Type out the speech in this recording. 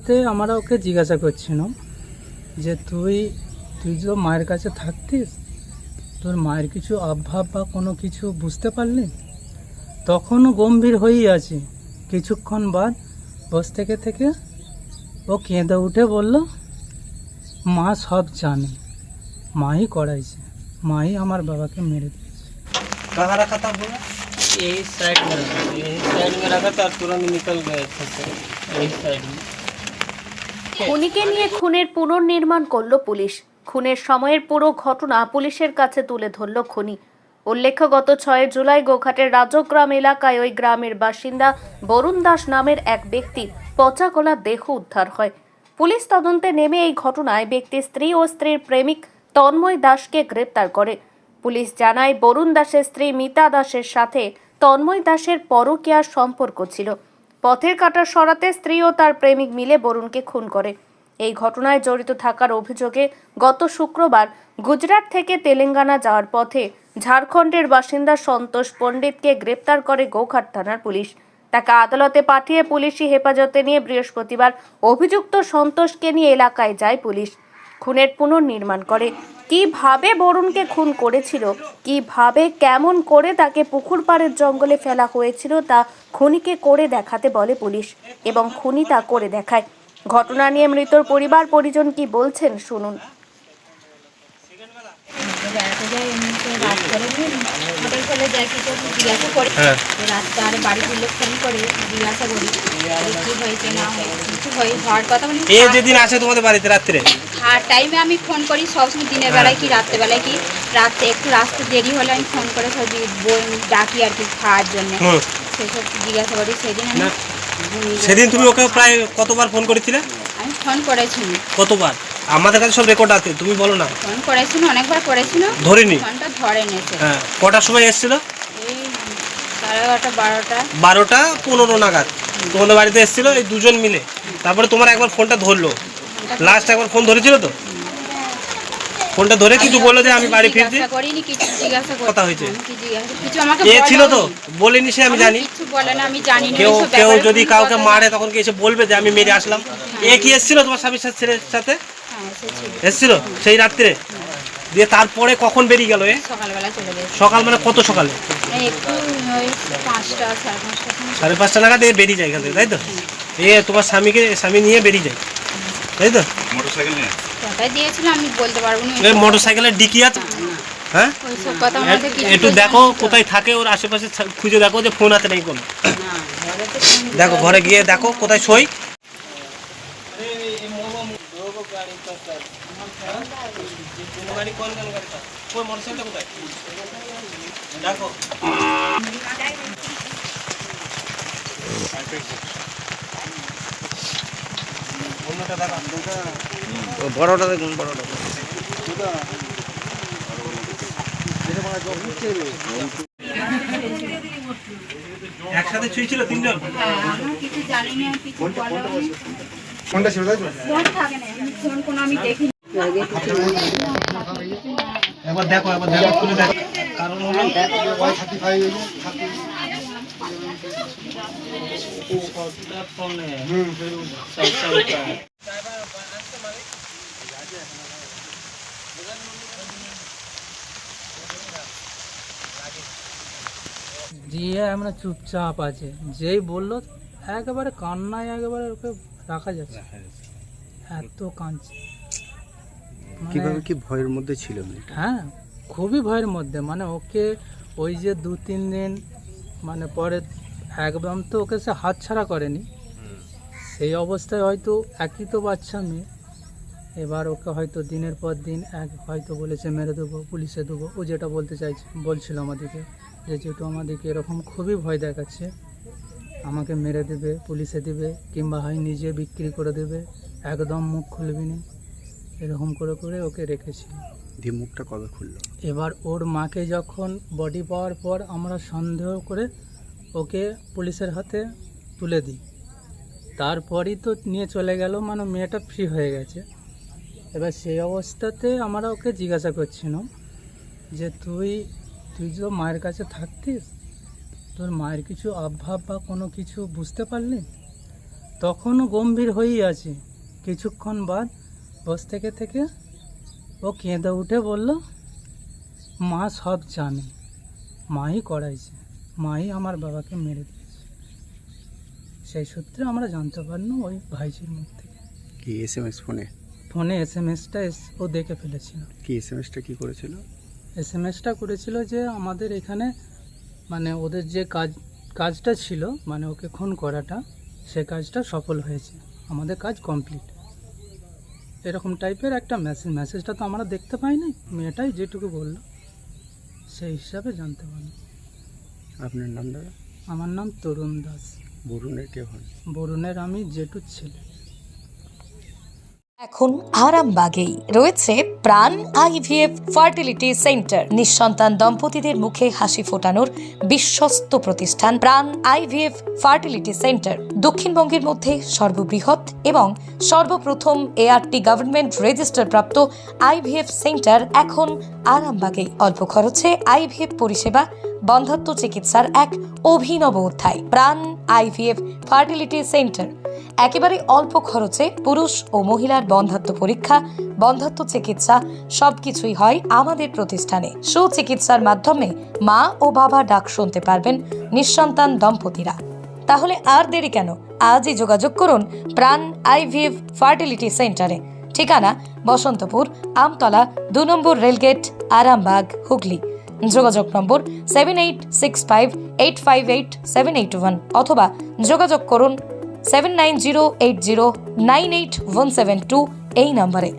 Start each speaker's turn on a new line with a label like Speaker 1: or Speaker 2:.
Speaker 1: অবস্থাতে আমরা ওকে জিজ্ঞাসা করছিলাম যে তুই তো মায়ের কাছে থাকতিস, তোর মায়ের কিছু অভাব বা কোনো কিছু বুঝতে পারলি? তখনও গম্ভীর হয়েই আছে। কিছুক্ষণ বাদ বস থেকে ও কেঁদে উঠে বলল, মা সব জানে, মাই করাইছে, माँ ही हमारे बाबा के मेरे दिए।
Speaker 2: कहाँ रखा था बोला?
Speaker 3: यही साइड में रखा, यही साइड में रखा था, तुरंत निकल गए थे सर, यही साइड में।
Speaker 4: খুনিকে নিয়ে খুনের পুনর্নির্মাণ করল পুলিশ। খুনের সময়ের পুরো ঘটনা পুলিশের কাছে তুলে ধরল খুনি। উল্লেখ্য, গত 6 জুলাই গোঘাটের রাজগ্রাম এলাকায় ওই গ্রামের বাসিন্দা বরুণ দাস নামের এক ব্যক্তির পচা গলা দেহ উদ্ধার হয়। পুলিশ তদন্তে নেমে এই ঘটনায় ব্যক্তির স্ত্রী ও স্ত্রীর প্রেমিক তন্ময় দাসকে গ্রেপ্তার করে। পুলিশ জানায়, বরুণ দাসের স্ত্রী মিতা দাসের সাথে তন্ময় দাসের পরকীয়ার সম্পর্ক ছিল। পথের কাঁটা সরাতে স্ত্রী ও তার প্রেমিক মিলে বরুণকে খুন করে। এই ঘটনায় জড়িত থাকার অভিযোগে গত শুক্রবার গুজরাট থেকে তেলেঙ্গানা যাওয়ার পথে ঝাড়খণ্ডের বাসিন্দা সন্তোষ পণ্ডিতকে গ্রেপ্তার করে গোঘাট থানার পুলিশ। তাকে আদালতে পাঠিয়ে পুলিশি হেফাজতে নিয়ে বৃহস্পতিবার অভিযুক্ত সন্তোষকে নিয়ে এলাকায় যায় পুলিশ। খুনের পুনর্নির্মাণ করে। কিভাবে বরুণকে খুন করেছিল, কিভাবে কেমন করে তাকে পুকুর পাড়ের জঙ্গলে ফেলা হয়েছিল তা খুনিকে করে দেখাতে বলে পুলিশ, এবং খুনি তা করে দেখায়। ঘটনা নিয়ে মৃতর পরিবার পরিজন কি বলছেন শুনুন।
Speaker 2: যেদিন আসে তোমাদের বাড়িতে রাত্রে
Speaker 5: টাইমে আমি ফোন করি সবসময়, দিনের বেলায় কি রাত্রেবেলায় কি, রাত্রে একটু রাস্তা দেরি হলে আমি ফোন করে সব ডাকি আর কি খাওয়ার জন্য, সেসব জিজ্ঞাসা করি।
Speaker 2: সেদিন তুমি ওকে প্রায় কতবার ফোন করেছিলে?
Speaker 5: আমি ফোন করেছি।
Speaker 2: কতবার? আমাদের কাছে সব রেকর্ড আছে, তুমি বলো না।
Speaker 5: ফোন করেছিল, অনেকবার করেছিল,
Speaker 2: ধরিনি।
Speaker 5: ফোনটা ধরে নিয়েছে।
Speaker 2: হ্যাঁ, কটার সময় এসেছিল?
Speaker 5: এই 11:30
Speaker 2: 12:15 নাগাদ তোমাদের বাড়িতে এসেছিল এই দুজন মিলে। তারপরে তোমার একবার ফোনটা ধরলো, লাস্ট একবার ফোন ধরেছিল তো? ফোনটা ধরে কিছু বললো যে আমি বাড়ি ফিরছি,
Speaker 5: করিনি কিছু জিজ্ঞাসা করি।
Speaker 2: কথা হয়েছে
Speaker 5: কিছু আমাকে
Speaker 2: এ ছিল তো বলেনি, সে আমি জানি।
Speaker 5: কিছু বলে না, আমি জানি না।
Speaker 2: কেউ যদি কাউকে মারে তখন কি এসে বলবে যে আমি মেরে আসলাম? এ কি এসেছিল তোমার স্বামীর সাথে? এসেছিল সেই রাত্রে। দিয়ে তারপরে কখন বেরিয়ে গেল?
Speaker 5: সকালবেলা চলে গেছে।
Speaker 2: সকাল মানে কত সকালে?
Speaker 5: একটু 5টা 5:30
Speaker 2: 5:30 নাগাদ বেরিয়ে যায় এখান থেকে, তাই তো? তোমার স্বামী নিয়ে বেরিয়ে যায়, তাই তো?
Speaker 5: মোটরসাইকেল নিয়ে কোথায় দিয়েছিল আমি বলতে পারবো না।
Speaker 2: মোটরসাইকেলের ডিকি আছে, হ্যাঁ? একটু দেখো কোথায় থাকে, ওর আশেপাশে খুঁজে দেখো যে ফোন হাতে নেই কোনো। দেখো ঘরে গিয়ে দেখো কোথায় সই। বড়টা দেখুন, বড়টা একসাথে ছুঁয়েছিল তিনজন।
Speaker 5: কিছু জানি না, কিছু
Speaker 6: ফোনটা ছিল, তাই তো?
Speaker 5: ফোন থাকে না, ফোন কোনো আমি দেখিনি।
Speaker 2: একবার দেখো খুলে দেখো। কারণ হলো
Speaker 1: দিয়ে আমরা চুপচাপ আছে, যেই বললো একেবারে কান্নায় একেবারে ওকে রাখা যাচ্ছে, এত কাঁদছে।
Speaker 6: কিভাবে কি ভয়ের মধ্যে ছিল?
Speaker 1: হ্যাঁ, খুবই ভয়ের মধ্যে। মানে ওকে ওই যে 2-3 দিন মানে পরে একদম তো ওকে সে হাতছাড়া করেনি, সেই অবস্থায় হয়তো একই তো বাচ্চা মেয়ে। এবার ওকে হয়তো দিনের পর দিন হয়তো বলেছে মেরে দেবো, পুলিশে দেবো। ও যেটা বলছিল আমাদেরকে যে যেহেতু আমাদেরকে এরকম খুবই ভয় দেখাচ্ছে, আমাকে মেরে দেবে, পুলিশে দেবে, কিংবা হয় নিজে বিক্রি করে দেবে, একদম মুখ খুলবি না, এরকম করে ওকে রেখেছিল।
Speaker 6: দিয়ে মুখটা কবে খুললো?
Speaker 1: এবার ওর মাকে যখন বডি পাওয়ার পর আমরা সন্দেহ করে ওকে পুলিশের হাতে তুলে দিই, তারপরই তো নিয়ে চলে গেল, মানে মেয়েটা ফ্রি হয়ে গেছে। এবার সেই অবস্থাতে আমরা ওকে জিজ্ঞাসা করছিলাম যে তুই তো মায়ের কাছে থাকতিস, তোর মায়ের কিছু অভাব বা কোনো কিছু বুঝতে পারলি? তখনও গম্ভীর হয়েই আছে। কিছুক্ষণ বাদ বস থেকে থেকে ও কেঁদে উঠে বলল, মা সব জানে, মাই করাইছে, মাই আমার বাবাকে মেরে দিয়েছে। সেই সূত্রে আমরা জানতে পারলাম ওই ভাইজির মুখ থেকে।
Speaker 6: কি SMS ফোনে?
Speaker 1: ফোনে SMS-টা ও দেখে ফেলেছিল।
Speaker 6: কি SMS-টা কি করেছিল?
Speaker 1: SMS-টা করেছিল যে আমাদের এখানে মানে ওদের যে কাজটা ছিল, মানে ওকে খুন করাটা, সে কাজটা সফল হয়েছে, আমাদের কাজ কমপ্লিট, এরকম টাইপের একটা মেসেজটা তো আমরা দেখতে পাই নাই, মেয়েটাই যেটুকু বললো সেই হিসাবে জানতে পারলাম।
Speaker 6: আপনার নাম দাদা?
Speaker 1: আমার নাম তরুণ দাস।
Speaker 6: বরুণের কে হন?
Speaker 1: বরুণের আমি জেঠুর ছেলে।
Speaker 7: এখন আরামবাগেই রয়েছে প্রাণ IVF ফার্টিলিটি সেন্টার। নিঃসন্তান দম্পতিদের মুখে হাসি ফোটানোর বিশ্বস্ত প্রতিষ্ঠান প্রাণ IVF ফার্টিলিটি সেন্টার দক্ষিণবঙ্গের মধ্যে সর্ববৃহৎ এবং সর্বপ্রথম ART গভর্নমেন্ট রেজিস্টার প্রাপ্ত IVF সেন্টার এখন আরামবাগেই। অল্প খরচে IVF পরিষেবা, বন্ধ্যাত্ব চিকিৎসার এক অভিনব অধ্যায়। প্রাণ IVF ফার্টিলিটি সেন্টার একেবারে অল্প খরচে পুরুষ ও মহিলার বন্ধ্যাত্ব পরীক্ষা, বন্ধ্যাত্ব চিকিৎসা সবকিছুই হয় আমাদের প্রতিষ্ঠানে। সুচিকিৎসার মাধ্যমে মা ও বাবা ডাক শুনতে পারবেন নিঃসন্তান দম্পতিরা। তাহলে আর দেরি কেন? আজই যোগাযোগ করুন প্রাণ IVF ফার্টিলিটি সেন্টারে। ঠিকানা বসন্তপুর, আমতলা, 2 নম্বর রেলগেট, আরামবাগ, হুগলি। যোগাযোগ নম্বর 7865858781 অথবা যোগাযোগ করুন 7908098172 এই নম্বরে।